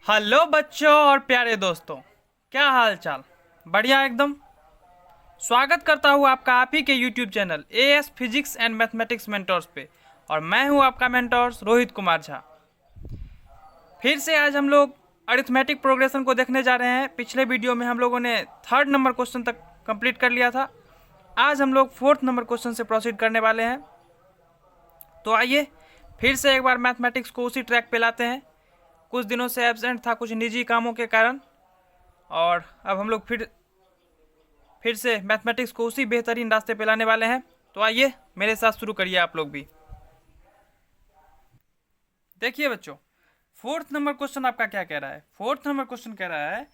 Hello बच्चों और प्यारे दोस्तों, क्या हाल चाल। बढ़िया एकदम। स्वागत करता हूँ आपका आप ही के YouTube channel as physics and mathematics mentors पे। और मैं हूँ आपका मेंटोर्स रोहित कुमार झा। फिर से आज हम लोग अरिथमेटिक प्रोग्रेशन को देखने जा रहे हैं। पिछले वीडियो में हम लोगों ने थर्ड नंबर क्वेश्चन तक कंप्लीट कर लिया था। आज हम लोग फोर्थ नंबर क्वेश्चन से प्रोसीड करने वाले हैं। तो आइए फिर से एक बार मैथमेटिक्स को उसी ट्रैक पे लाते हैं। कुछ दिनों से एब्सेंट था कुछ निजी कामों के कारण, और अब हम लोग फिर से मैथमेटिक्स को उसी बेहतरीन रास्ते पे लाने वाले हैं। तो आइए मेरे साथ शुरू करिए आप लोग भी। देखिए बच्चों, फोर्थ नंबर क्वेश्चन आपका क्या कह रहा है। फोर्थ नंबर क्वेश्चन कह रहा है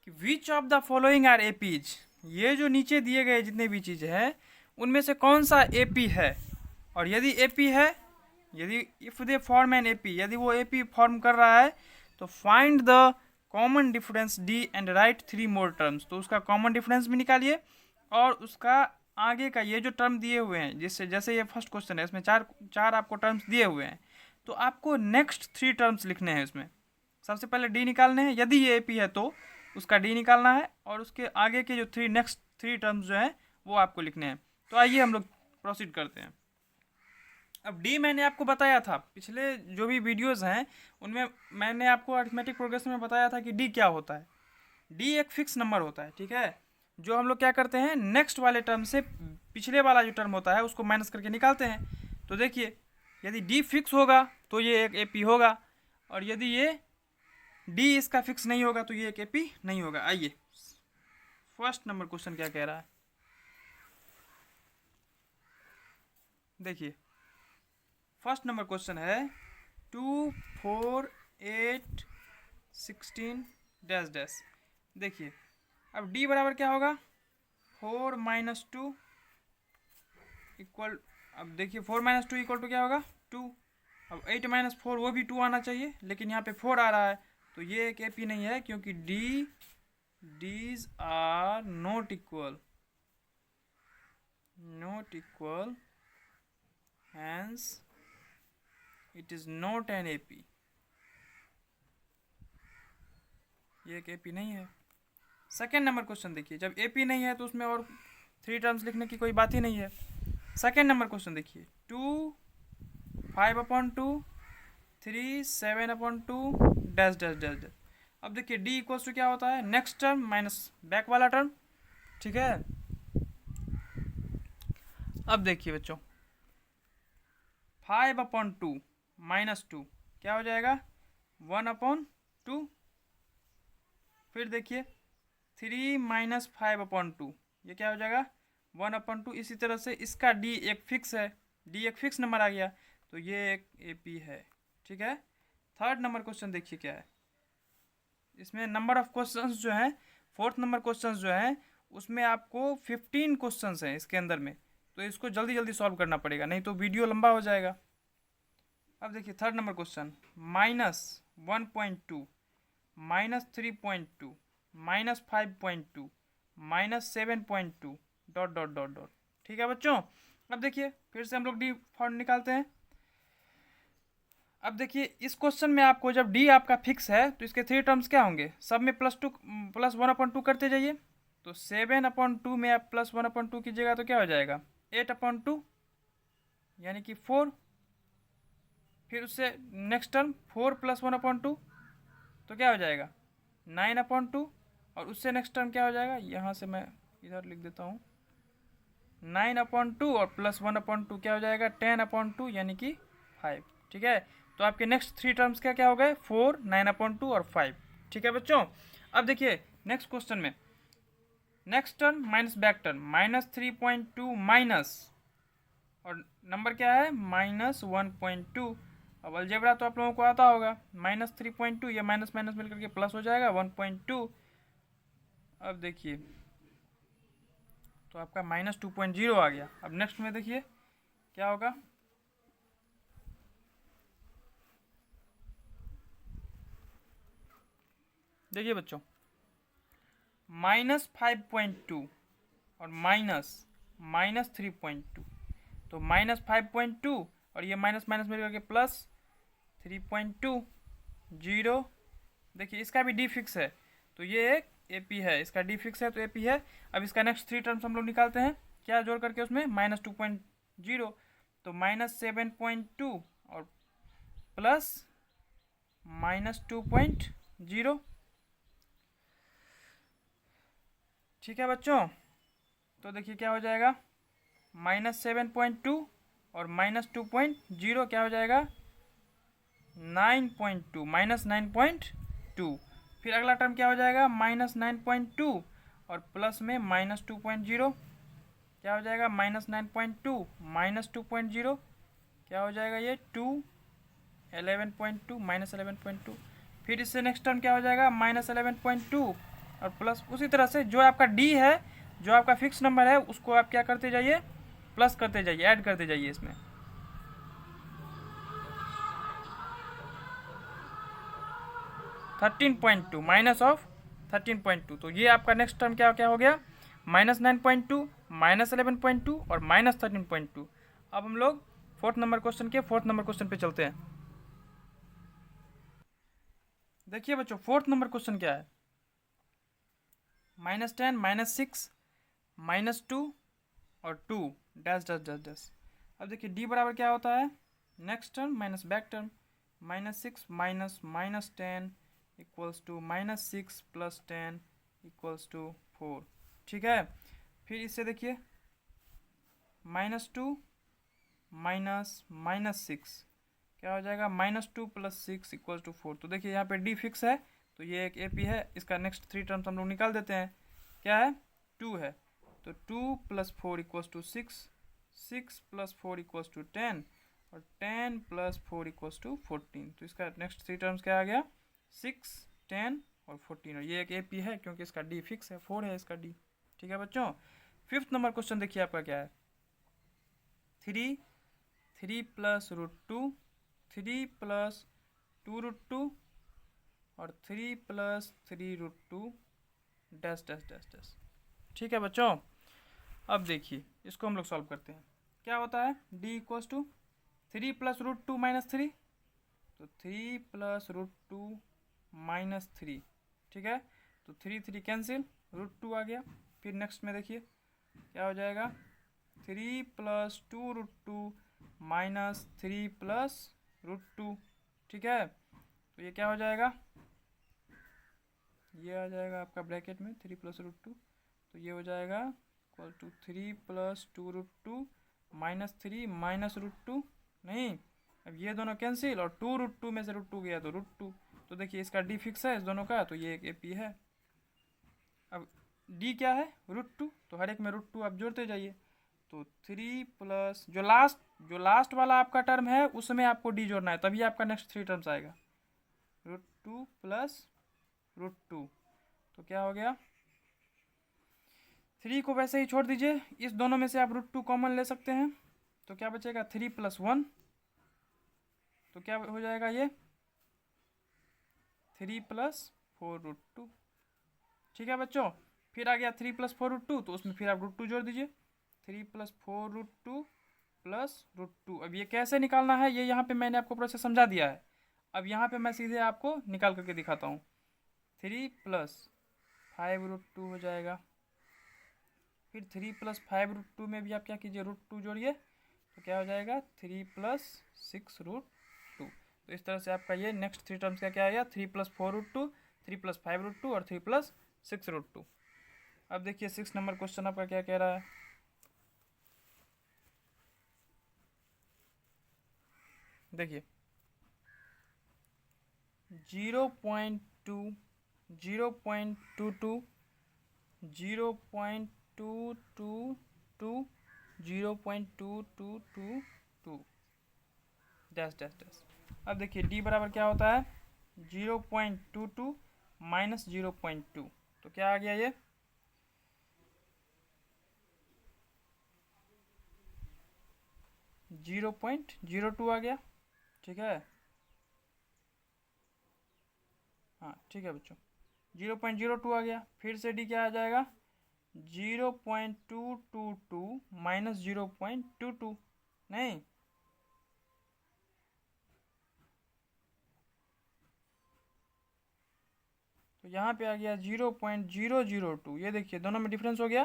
कि which of the following are APs. ये जो नीचे दिए गए जितने भी चीज़ें हैं उनमें से कौन सा एपी है। और यदि एपी है, यदि if they form an AP, यदि वो एपी फॉर्म कर रहा है तो find the common difference D and right three more terms. तो उसका कॉमन डिफरेंस भी निकालिए और उसका आगे का ये जो टर्म दिए हुए हैं, जिससे जैसे ये फर्स्ट क्वेश्चन है इसमें चार चार आपको टर्म्स दिए हुए हैं, तो आपको नेक्स्ट थ्री टर्म्स लिखने हैं। इसमें सबसे पहले डी निकालने हैं, यदि ये एपी है तो उसका डी निकालना है, और उसके आगे के जो नेक्स्ट थ्री टर्म्स जो हैं वो आपको लिखने हैं। तो आइए हम लोग प्रोसीड करते हैं। अब डी मैंने आपको बताया था, पिछले जो भी वीडियोस हैं उनमें मैंने आपको अरिथमेटिक प्रोग्रेशन में बताया था कि डी क्या होता है। डी एक फिक्स नंबर होता है, ठीक है, जो हम लोग क्या करते हैं नेक्स्ट वाले टर्म से पिछले वाला जो टर्म होता है उसको माइनस करके निकालते हैं। तो देखिए, यदि डी फिक्स होगा तो ये एक एपी होगा, और यदि ये डी इसका फिक्स नहीं होगा तो ये एक एपी नहीं होगा। आइए फर्स्ट नंबर क्वेश्चन क्या कह रहा है, देखिए फर्स्ट नंबर क्वेश्चन है 2 4 8 16 डैश डैश। देखिए अब डी बराबर क्या होगा, 4 माइनस टू इक्वल, अब देखिए 4 माइनस टू इक्वल टू क्या होगा 2। अब 8 माइनस 4 वो भी 2 आना चाहिए, लेकिन यहाँ पे 4 आ रहा है, तो ये एक एपी नहीं है क्योंकि Ds are not equal hence it is not an AP. ये एक एपी नहीं है। सेकेंड नंबर क्वेश्चन देखिए, जब एपी नहीं है तो उसमें और थ्री टर्म्स लिखने की कोई बात ही नहीं है। सेकेंड नंबर क्वेश्चन देखिए 2 5/2 3 7/2 डैश डैश डैश डैश। अब देखिए डी इक्वल्स टू क्या होता है, नेक्स्ट टर्म माइनस बैक वाला टर्म, ठीक है। अब देखिए बच्चों 5/2 माइनस टू क्या हो जाएगा 1/2। फिर देखिए 3 माइनस 5/2 ये क्या हो जाएगा 1/2। इसी तरह से इसका डी एक फिक्स है, डी एक फिक्स नंबर आ गया, तो ये एक एपी है, ठीक है। थर्ड नंबर क्वेश्चन देखिए क्या है, इसमें नंबर ऑफ क्वेश्चंस जो हैं, फोर्थ नंबर क्वेश्चंस जो हैं उसमें आपको 15 क्वेश्चंस हैं इसके अंदर में, तो इसको जल्दी जल्दी सॉल्व करना पड़ेगा, नहीं तो वीडियो लंबा हो जाएगा। अब देखिए third number question -1.2 -3.2 -5.2 -7.2 dot dot dot dot, ठीक है बच्चों। अब देखिए फिर से हम लोग डी फॉर्म निकालते हैं। अब देखिए इस क्वेश्चन में आपको जब डी आपका फिक्स है तो इसके थ्री टर्म्स क्या होंगे, सब में +1/2 करते जाइए। तो 7/2 में आप +1/2 कीजिएगा तो क्या हो जाएगा 8/2 यानी कि 4। फिर उससे नेक्स्ट टर्म 4 + 1/2 तो क्या हो जाएगा 9/2। और उससे नेक्स्ट टर्म क्या हो जाएगा, यहाँ से मैं इधर लिख देता हूँ 9/2 और +1/2 क्या हो जाएगा 10/2 यानी कि 5, ठीक है। तो आपके नेक्स्ट थ्री टर्म्स क्या क्या हो गए 4 9/2 और 5, ठीक है बच्चों। अब देखिए नेक्स्ट क्वेश्चन में next term minus back term -3.2 minus, और नंबर क्या है -1.2। अब अलजेब्रा तो आप लोगों को आता होगा, -3.2 या माइनस माइनस मिलकर के प्लस हो जाएगा 1.2। अब देखिए तो आपका -2.0 आ गया। अब नेक्स्ट में देखिए क्या होगा, देखिए बच्चों -5.2 और -3.2, तो -5.2 और ये माइनस माइनस मिल करके +3.2 0 देखिए इसका भी डी फिक्स है, तो ये एक ए पी है, इसका डी फिक्स है तो ए पी है। अब इसका नेक्स्ट थ्री टर्म्स हम लोग निकालते हैं, क्या जोड़ करके उसमें -2.0, तो -7.2 और प्लस -2.0। ठीक है बच्चों, तो देखिए क्या हो जाएगा, -7.2 और -2.0 क्या हो जाएगा, 9.2, -9.2। फिर अगला टर्म क्या हो जाएगा, -9.2 और प्लस में -2.0 क्या हो जाएगा, -9.2 -2.0 क्या हो जाएगा, ये 11.2 -11.2। फिर इससे नेक्स्ट टर्म क्या हो जाएगा, -11.2 और प्लस, उसी तरह से जो आपका डी है, जो आपका फिक्स नंबर है, उसको आप क्या करते जाइए, प्लस करते जाइए, ऐड करते जाइए इसमें। -13.2 माइनस ऑफ 13.2, तो ये आपका नेक्स्ट टर्म क्या क्या हो गया, -9.2 -11.2 और -13.2। अब हम लोग फोर्थ नंबर क्वेश्चन के फोर्थ नंबर क्वेश्चन पे चलते हैं। देखिए बच्चों फोर्थ नंबर क्वेश्चन क्या है, -10 -6 -2 और 2 डैश डैश डैश डैश। अब देखिए डी बराबर क्या होता है, next term minus back term, -6 minus -10 equals to -6 plus 10 equals to 4। ठीक है, फिर इससे देखिए -2 -6 क्या हो जाएगा, -2 प्लस 6 इक्वल्स टू 4। तो देखिए यहाँ पे डी फिक्स है, तो ये एक ए पी है। इसका नेक्स्ट थ्री टर्म्स हम लोग निकाल देते हैं, क्या है, 2 है, तो 2 + 4 इक्वल्स टू 6, 6 + 4 इक्वल्स टू 10 और 10 + 4 इक्वल्स टू 14। तो इसका नेक्स्ट थ्री टर्म्स क्या आ गया, 6 10 और 14, और ये एक ए पी है क्योंकि इसका डी फिक्स है, 4 है इसका डी। ठीक है बच्चों, फिफ्थ नंबर क्वेश्चन देखिए आपका क्या है, 3 + √2 3 + 2√2 और 3 + 3√2 डैश डैश डैश डैश। ठीक है बच्चों, अब देखिए इसको हम लोग सॉल्व करते हैं। क्या होता है, d इक्वल्स टू 3 + √2 - 3, तो 3 + √2 - 3। ठीक है, तो 3 3 कैंसिल, √2 आ गया। फिर नेक्स्ट में देखिए क्या हो जाएगा, 3 + 2√2 - 3 + √2। ठीक है, तो ये क्या हो जाएगा, ये आ जाएगा आपका ब्रैकेट में 3 + √2, तो ये हो जाएगा इक्वल टू 3 + 2√2 - 3 - √2। नहीं, अब ये दोनों कैंसिल और 2√2 में से √2 गया तो √2। तो देखिए इसका डी फिक्स है इस दोनों का, तो ये एक ए पी है। अब डी क्या है, √2, तो हर एक में √2 आप जोड़ते जाइए। तो 3 प्लस जो लास्ट वाला आपका टर्म है उसमें आपको डी जोड़ना है, तभी आपका नेक्स्ट थ्री टर्म्स आएगा, √2 + √2। तो क्या हो गया, 3 को वैसे ही छोड़ दीजिए, इस दोनों में से आप √2 कॉमन ले सकते हैं, तो क्या बचेगा, 3 + 1, तो क्या हो जाएगा, ये 3 + 4√2। ठीक है बच्चों, फिर आ गया 3 + 4√2, तो उसमें फिर आप √2 जोड़ दीजिए, 3 + 4√2 + √2। अब ये कैसे निकालना है, ये यहाँ पे मैंने आपको प्रोसेस समझा दिया है। अब यहाँ पे मैं सीधे आपको निकाल करके दिखाता हूँ। 3 + 5√2 हो जाएगा, फिर 3 + 5√2 में भी आप क्या कीजिए, √2 जोड़िए, तो क्या हो जाएगा, 3 + 6√2। तो इस तरह से आपका ये नेक्स्ट थ्री टर्म्स का क्या आया, 3 + 4√2 3 + 5√2 और 3 + 6√2। अब देखिए 6 नंबर क्वेश्चन आपका क्या कह रहा है, देखिए 0.2 0.22 0.222 0.2222 डैश डैश डैश। अब देखिए डी बराबर क्या होता है, 0.22 - 0.2, तो क्या आ गया, ये 0.02 आ गया। ठीक है, हाँ ठीक है बच्चों, 0.02 आ गया। फिर से डी क्या आ जाएगा, 0.222 - 0.22, नहीं, तो यहाँ पे आ गया 0.002। ये देखिए दोनों में डिफरेंस हो गया,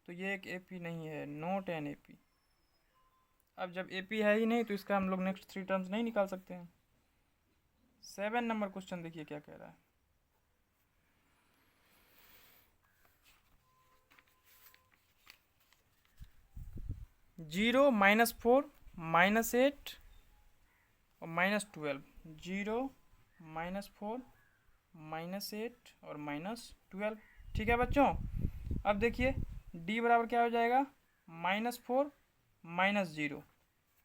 तो ये एक AP नहीं है, नॉट एन AP। अब जब AP है ही नहीं तो इसका हम लोग नेक्स्ट 3 टर्म्स नहीं निकाल सकते हैं। 7 नंबर क्वेश्चन देखिए क्या कह रहा है। जीरो, -4, -8 और -12। 0, -4, -8 और -12। ठीक है बच्चों। अब देखिए D बराबर क्या हो जाएगा, -4 -0।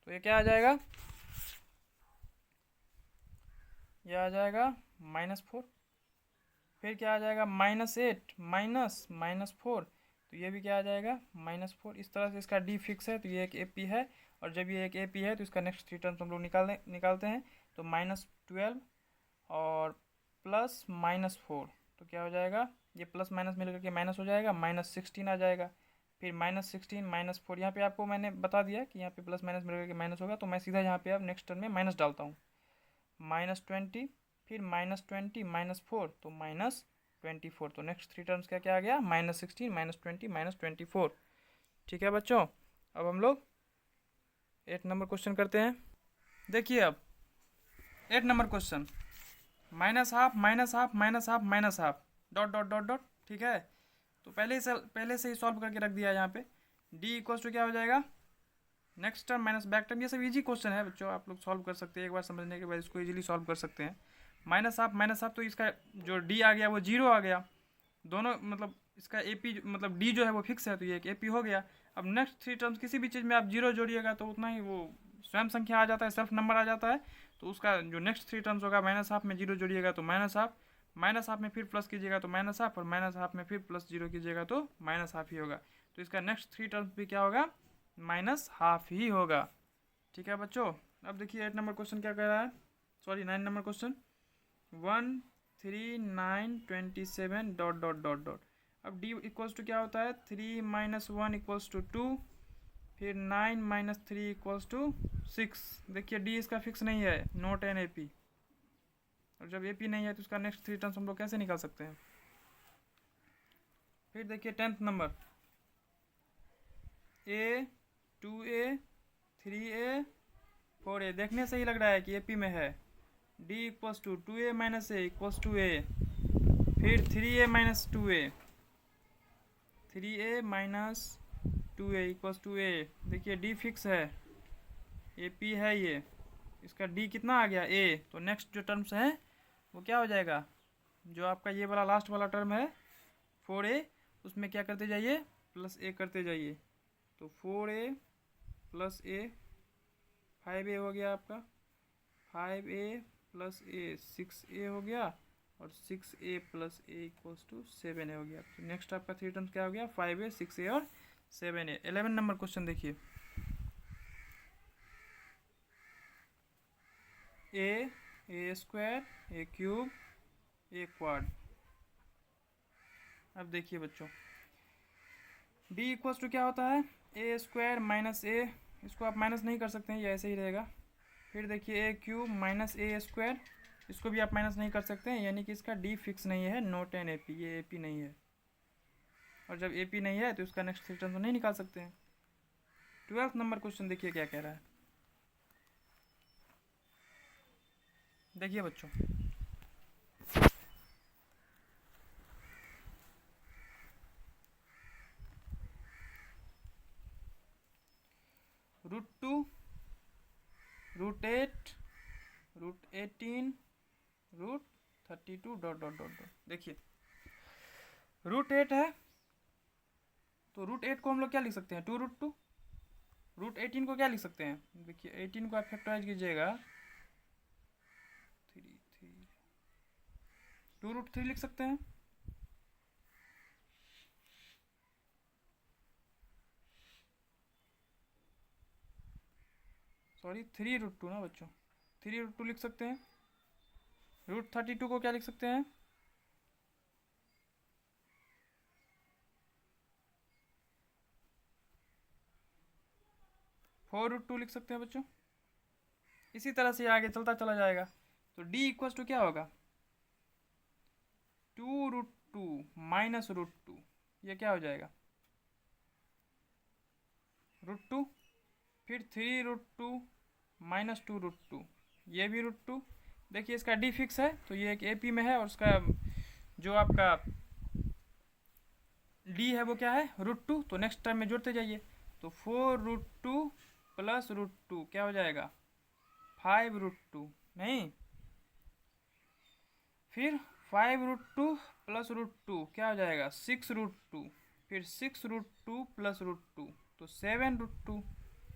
तो ये क्या आ जाएगा, ये आ जाएगा -4। फिर क्या आ जाएगा, -8 -4। तो ये भी क्या आ जाएगा, -4। इस तरह से इसका D फिक्स है, तो ये एक AP है। और जब ये एक AP है तो इसका नेक्स्ट 3 टर्म्स हम लोग निकालते हैं। तो -12 और प्लस -4, तो क्या हो जाएगा, ये प्लस माइनस मिलकर के माइनस हो जाएगा, -16 आ जाएगा। फिर -16 -4, यहाँ पे आपको मैंने बता दिया कि यहाँ पे प्लस माइनस मिलकर के माइनस होगा, तो मैं सीधा यहाँ पे अब नेक्स्ट टर्म में माइनस डालता हूँ। -20, फिर -20 -4, तो -24। तो नेक्स्ट 3 टर्म्स क्या क्या आ गया, -16 -20 -24। ठीक है बच्चों। अब हम लोग 8 नंबर क्वेश्चन करते हैं। देखिए अब 8 number question, -12 -12 -12 -12 dot dot dot dot. ठीक है, तो पहले से ही सॉल्व करके रख दिया है यहाँ पे। D इक्वल्स टू क्या हो जाएगा, next term minus back term. ये सब इजी क्वेश्चन है बच्चों, आप लोग सॉल्व कर सकते हैं, एक बार समझने के बाद इसको इजीली सॉल्व कर सकते हैं। -12 तो इसका जो D आ गया वो 0 आ गया। दोनों मतलब इसका AP मतलब D जो है वो फिक्स है, तो ये एक AP हो गया। अब नेक्स्ट 3 टर्म्स किसी भी चीज़ में आप 0 जोड़िएगा तो उतना ही वो स्वयं संख्या आ जाता है, सेल्फ नंबर आ जाता है। तो उसका जो नेक्स्ट 3 टर्म्स होगा, -12 में 0 जोड़िएगा तो -12, -12 में फिर प्लस कीजिएगा तो -12, और -12 में फिर प्लस 0 कीजिएगा तो -12 ही होगा। तो इसका नेक्स्ट 3 टर्म्स भी क्या होगा, -12 ही होगा। ठीक है बच्चों। अब देखिए 8 नंबर क्वेश्चन क्या कह रहा है, sorry 9 number question, 1 3 9 27 dot dot dot dot. अब D इक्वल्स टू क्या होता है, 3 - 1 इक्वल्स टू 2, फिर 9 - 3 इक्वल्स टू 6। देखिए D इसका फिक्स नहीं है, नॉट एन AP। और जब AP नहीं है तो उसका नेक्स्ट 3 टर्म्स हम लोग कैसे निकाल सकते हैं। फिर देखिए 10th number, A 2A 3A 4A। देखने से ही लग रहा है कि AP में है। D equals to 2A - A equals to A, फिर 3A - 2A, 3A - 2A equals to A। देखिए D फिक्स है, AP है ये, इसका D कितना आ गया, A। तो नेक्स्ट जो टर्म्स है वो क्या हो जाएगा, जो आपका ये वाला लास्ट वाला टर्म है 4A, उसमें क्या करते जाइए, +A करते जाइए। तो 4A + A 5A हो गया आपका, 5A + A 6A हो गया, और 6A + A equals to 7A हो गया। तो नेक्स्ट आपका 3 टर्म्स क्या हो गया, 5A 6A और 7A। 11 नंबर क्वेश्चन देखिए, A² A³ A²। अब देखिए बच्चों D इक्वल्स टू क्या होता है, A² - A, इसको आप माइनस नहीं कर सकते हैं, ये ऐसे ही रहेगा। फिर देखिए A³ - A², इसको भी आप माइनस नहीं कर सकते हैं, यानी कि इसका D फिक्स नहीं है, नॉट एन AP, ये AP नहीं है। और जब AP नहीं है तो इसका नेक्स्ट 3 टर्म तो नहीं निकाल सकते हैं। 12th नंबर क्वेश्चन देखिए क्या कह रहा है। देखिए बच्चों, √2 √8 √18 √32 डॉट डॉट डॉट डॉट। देखिए √8 है, तो √8 को हम लोग क्या लिख सकते हैं, 2√2। √18 को क्या लिख सकते हैं, देखिए 18 को आप फैक्टराइज कीजिएगा 2√3 लिख सकते हैं। सॉरी 3√2 ना बच्चों, 3√2 लिख सकते हैं। √32 को क्या लिख सकते हैं, 4√2 लिख सकते हैं बच्चों। इसी तरह से आगे चलता चला जाएगा। तो D इक्वल्स टू क्या होगा, 2√2 माइनस √2, ये क्या हो जाएगा √2, फिर 3√2 माइनस 2√2, ये भी √2। देखिए इसका डी फिक्स है तो ये एक AP में है, और उसका जो आपका डी है वो क्या है √2। तो नेक्स्ट टर्म में जोड़ते जाइए, तो 4√2 प्लस √2 क्या हो जाएगा 5√2, नहीं, फिर 5√2 प्लस √2 क्या हो जाएगा 6√2, फिर 6√2 प्लस √2 तो 7√2।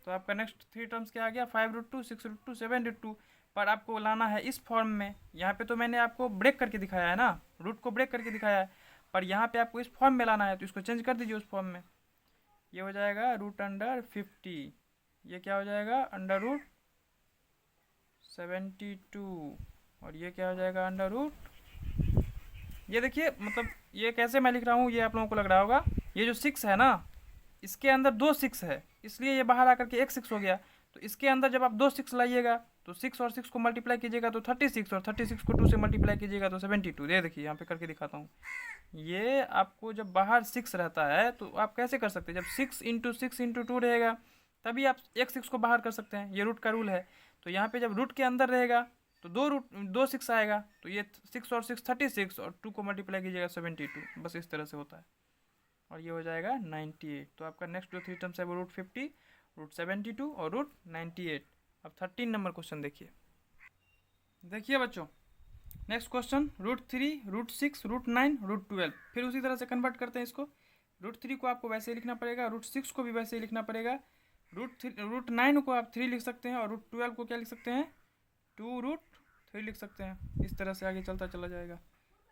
तो आपका नेक्स्ट 3 टर्म्स क्या आ गया 5√2, 6√2, 7√2। पर आपको लाना है इस फॉर्म में। यहाँ पे तो मैंने आपको ब्रेक करके दिखाया है ना, रूट को ब्रेक करके दिखाया है, पर यहाँ पे आपको इस फॉर्म में लाना है, तो इसको चेंज कर दीजिए उस फॉर्म में। ये हो जाएगा √50, ये क्या हो जाएगा √72, और ये क्या हो जाएगा ये देखिए मतलब ये कैसे मैं लिख रहा हूँ ये आप लोगों को लग रहा होगा, ये जो 6 है ना इसके अंदर 2 6 है, इसलिए ये बाहर आकर के एक 6 हो गया। तो इसके अंदर जब आप 2 6 लाइएगा तो 6 और 6 को मल्टीप्लाई कीजिएगा तो 36, और 36 को 2 से मल्टीप्लाई कीजिएगा तो 72। ये देखिए यहाँ पे करके दिखाता हूँ। ये आपको जब बाहर 6 रहता है तो आप कैसे कर सकते हैं, जब 6 इंटू 6 इंटू 2 रहेगा तभी आप एक 6 को बाहर कर सकते हैं, ये रूट का रूल है। तो यहाँ पे जब रूट के अंदर रहेगा तो 2 6 आएगा, तो ये 6 और 6 36, और 2 को मल्टीप्लाई कीजिएगा 72, बस इस तरह से होता है, और ये हो जाएगा 98। तो आपका नेक्स्ट जो 3 टर्म्स है वो √50, √72 और √98। अब 13 नंबर क्वेश्चन देखिए। देखिए बच्चों नेक्स्ट क्वेश्चन √3, √6, √9, √12। फिर उसी तरह से कन्वर्ट करते हैं इसको। √3 को आपको वैसे ही लिखना पड़ेगा, √6 को भी वैसे ही लिखना पड़ेगा, √9 को आप 3 लिख सकते हैं, और √12 को क्या लिख सकते हैं 2√3 लिख सकते हैं। इस तरह से आगे चलता चला जाएगा।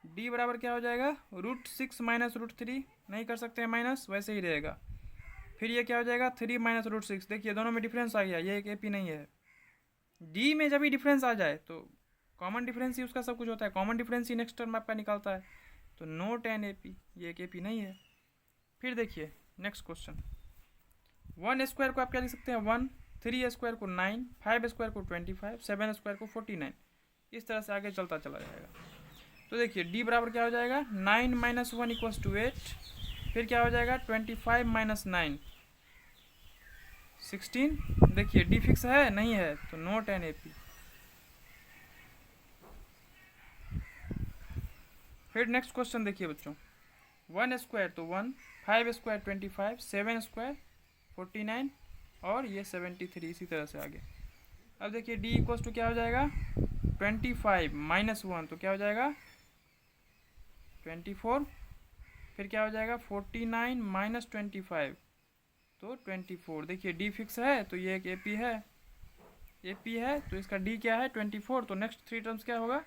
डी बराबर क्या हो जाएगा √6 माइनस √3, नहीं कर सकते हैं माइनस, वैसे ही रहेगा। फिर ये क्या हो जाएगा 3 माइनस √6, देखिए दोनों में डिफरेंस आ गया, ये एक AP नहीं है। डी में जब भी डिफरेंस आ जाए तो कॉमन डिफरेंस ही उसका सब कुछ होता है, कॉमन डिफरेंस ही नेक्स्ट टर्म आपका निकालता है। तो नोट एन AP, ये एक AP नहीं है। फिर देखिए नेक्स्ट क्वेश्चन, 1 स्क्वायर को आप क्या लिख सकते हैं 1, 3 स्क्वायर को 9, 5 स्क्वायर को 25, 7 स्क्वायर को 49। इस तरह से आगे चलता चला जाएगा। तो देखिए डी बराबर क्या हो जाएगा 9 माइनस 1 इक्वल्स टू 8, फिर क्या हो जाएगा 25 माइनस 9 16। देखिए डी फिक्स है नहीं है, तो नोट एन AP। फिर नेक्स्ट क्वेश्चन देखिए बच्चों, 1 स्क्वायर तो 1, 5 स्क्वायर 25, 7 स्क्वायर 49, और ये 73, इसी तरह से आगे। अब देखिए डी इक्वल्स टू क्या हो जाएगा 25 माइनस 1, तो क्या हो जाएगा 24, फिर क्या हो जाएगा 49 माइनस 25, तो 24। देखिए डी फिक्स है तो ये एक AP है, तो इसका डी क्या है 24। तो नेक्स्ट 3 टर्म्स क्या होगा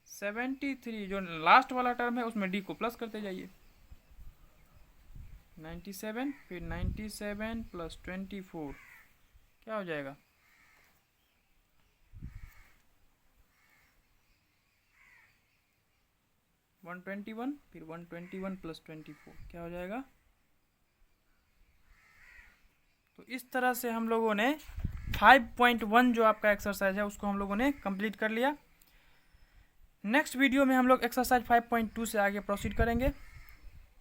73, जो लास्ट वाला टर्म है उसमें डी को प्लस करते जाइए, 97, फिर 97 प्लस 24 क्या हो जाएगा 121, फिर 121 प्लस 24 क्या हो जाएगा। तो इस तरह से हम लोगों ने 5.1 जो आपका एक्सरसाइज है उसको हम लोगों ने कंप्लीट कर लिया। नेक्स्ट वीडियो में हम लोग एक्सरसाइज 5.2 से आगे प्रोसीड करेंगे,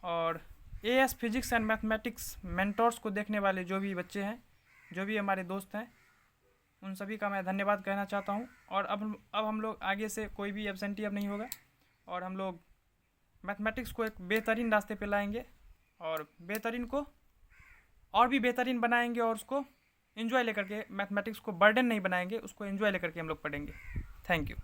और AS physics and mathematics mentors को देखने वाले जो भी बच्चे हैं, जो भी हमारे दोस्त हैं, उन सभी का मैं धन्यवाद कहना चाहता हूं। और अब हम लोग आगे से कोई भी एब्सेंटी अब नहीं होगा, और हम लोग मैथमेटिक्स को एक बेहतरीन रास्ते पे लाएंगे, और बेहतरीन को और भी बेहतरीन बनाएंगे, और उसको एंजॉय लेकर के, मैथमेटिक्स को बर्डन नहीं बनाएंगे, उसको एंजॉय लेकर के हम लोग पढ़ेंगे। Thank you.